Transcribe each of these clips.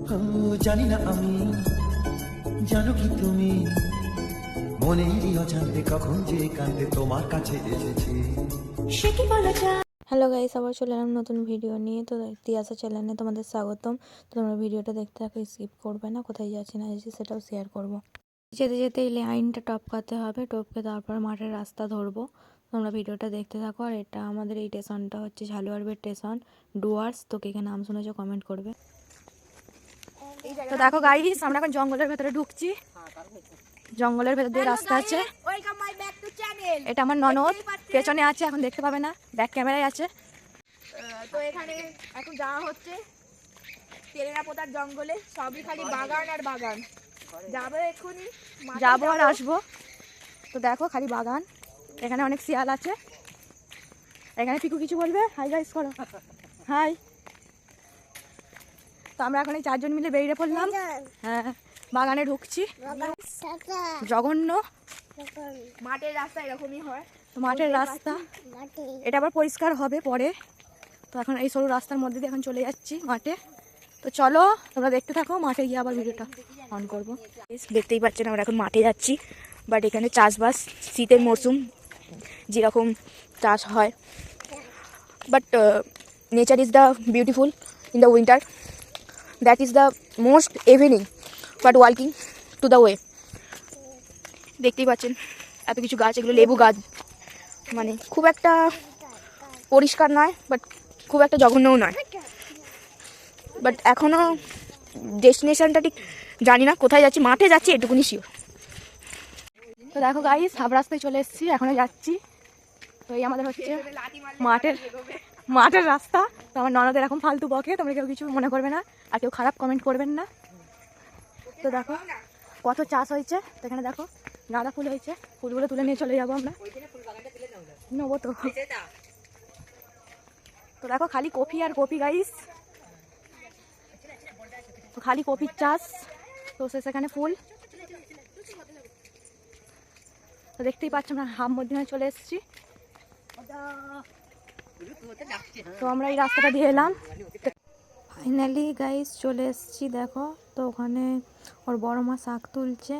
জানি না আমি, জানো কি তুমি, মনেরই অজান্তে কখন যে কান্দে তোমার কাছে এসেছি, সে কি বলা যায়। হ্যালো গাইস, আবার চলে এলাম নতুন ভিডিও নিয়ে। তো তিয়াসা চ্যানেলে তোমাদের স্বাগতম। তো তোমরা ভিডিওটা দেখতে থাকো, স্কিপ করবে না। কোথায় যাচ্ছি না যাচ্ছি সেটাও শেয়ার করব। যেতে যেতে এই লাইনটা টপকাতে হবে, টপকে তারপর মাঠের রাস্তা ধরবো। তোমরা ভিডিওটা দেখতে থাকো। আর এটা আমাদের এই স্টেশনটা হচ্ছে ঝালুয়ারবের স্টেশন, ডুয়ার্স। তো কে কে নাম শুনেছো কমেন্ট করবে। তো দেখো গাইস, আমরা এখন জঙ্গলের ভেতরে ঢুকছি। জঙ্গলের ভেতর দিয়ে রাস্তা আছে। এটা আমার ননদ পেছনে আছে, এখন দেখতে পাবে না, ব্যাক ক্যামেরায় আছে। তো এখানে এখন যাওয়া হচ্ছে তেলেনাপোতার জঙ্গলে, সবই খালি বাগান আর বাগান। যাবো এক্ষুনি, যাবো আর আসবো। তো দেখো খালি বাগান, এখানে অনেক শিয়াল আছে। এখানে পিকু কিছু বলবে, হাই গাইস করো, হাই। তো আমরা এখন এই 4 জন মিলে বেরিয়ে পড়লাম। হ্যাঁ, বাগানে ঢুকছি। জঘন্য মাঠের রাস্তা এরকমই হয়। তো মাঠের রাস্তা, এটা আবার পরিষ্কার হবে পরে। তো এখন এই সরু রাস্তার মধ্যে দিয়ে এখন চলে যাচ্ছি মাঠে। তো চলো তোমরা দেখতে থাকো, মাঠে গিয়ে আবার ভিডিওটা অন করবো। দেখতেই পাচ্ছেন আমরা এখন মাঠে যাচ্ছি। বাট এখানে চাষবাস, শীতের মরশুম যেরকম চাষ হয়, but nature is the beautiful in the winter, that is the most evening but walking to the way. দেখতেই পাচ্ছেন এত কিছু গাছ, এগুলো লেবু গাছ। মানে খুব একটা পরিষ্কার নয়, বাট খুব একটা জঘন্যও নয়। বাট এখনও ডেস্টিনেশনটা ঠিক জানি না, কোথায় যাচ্ছি। মাঠে যাচ্ছি এটুকুনি শিওর। তো দেখো গাইস, হাফ রাস্তায় চলে এসেছি, এখনও যাচ্ছি। তো এই আমাদের হচ্ছে মাঠের রাস্তা। তো আমার ননদ এরকম ফালতু বকে, তোমরা কেউ কিছু মনে করবে না আর কেউ খারাপ কমেন্ট করবেন না। তো দেখো কত চাষ হয়েছে। তো এখানে দেখো গাঁদা ফুল হয়েছে, ফুলগুলো তুলে নিয়ে চলে যাবো আমরা, নেবো তো। তো দেখো খালি কফি আর কফি গাইস, তো খালি কফির চাষ। তো সেখানে ফুল। তো দেখতেই পাচ্ছ আমরা হাফ মধ্যে চলে এসেছি। তো আমরা এই রাস্তাটা দিয়ে এলাম। ফাইনালি গাইস চলে এসেছি। দেখো তো ওখানে ওর বড় মা শাক তুলছে।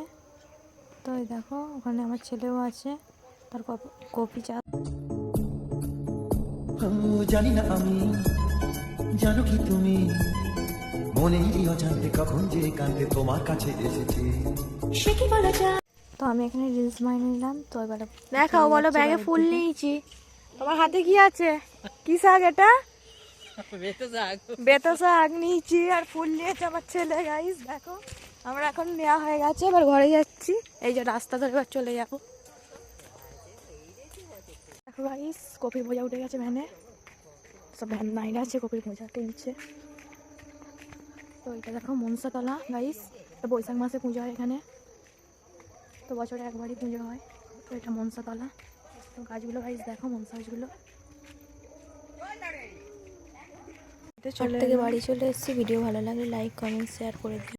তো এই দেখো ওখানে আমার ছেলেও আছে, তার কফি চাষ। জানি না আমি, জানো কি তুমি, মনেরই অজান্তে কখন যে কান্দে তোমার কাছে এসেছি, সে কি বলা যায়। তো আমি এখানে রিলস বানিয়ে নিলাম। তো এবার দেখাও, বলো ব্যাগে ফুল নিয়েছি। তোমার হাতে কি আছে? কি শাক এটা? বেতো শাক নিয়েছি আর ফুল নিয়েছে আমার ছেলে। গাইস দেখো আমরা এখন নেওয়া হয়ে গেছে, এবার ঘরে যাচ্ছি। এই যে রাস্তা ধরে এবার চলে যাবো। দেখো গাইস, কপির বোঝা উঠে গেছে ভ্যানে, সব ভ্যান নাইরা আছে, কপির বোঝা টেনছে। তো এটা দেখো মনসাতলা গাইস, বৈশাখ মাসে পুজো হয় এখানে। তো বছরে একবারই পুজো হয়। তো এটা মনসাতলা। তো গাছগুলো গাইস দেখো, মনসা গাছগুলো। থেকে বাড়ি চলে এসেছি। ভিডিও ভালো লাগলে লাইক কমেন্ট শেয়ার করে দিও।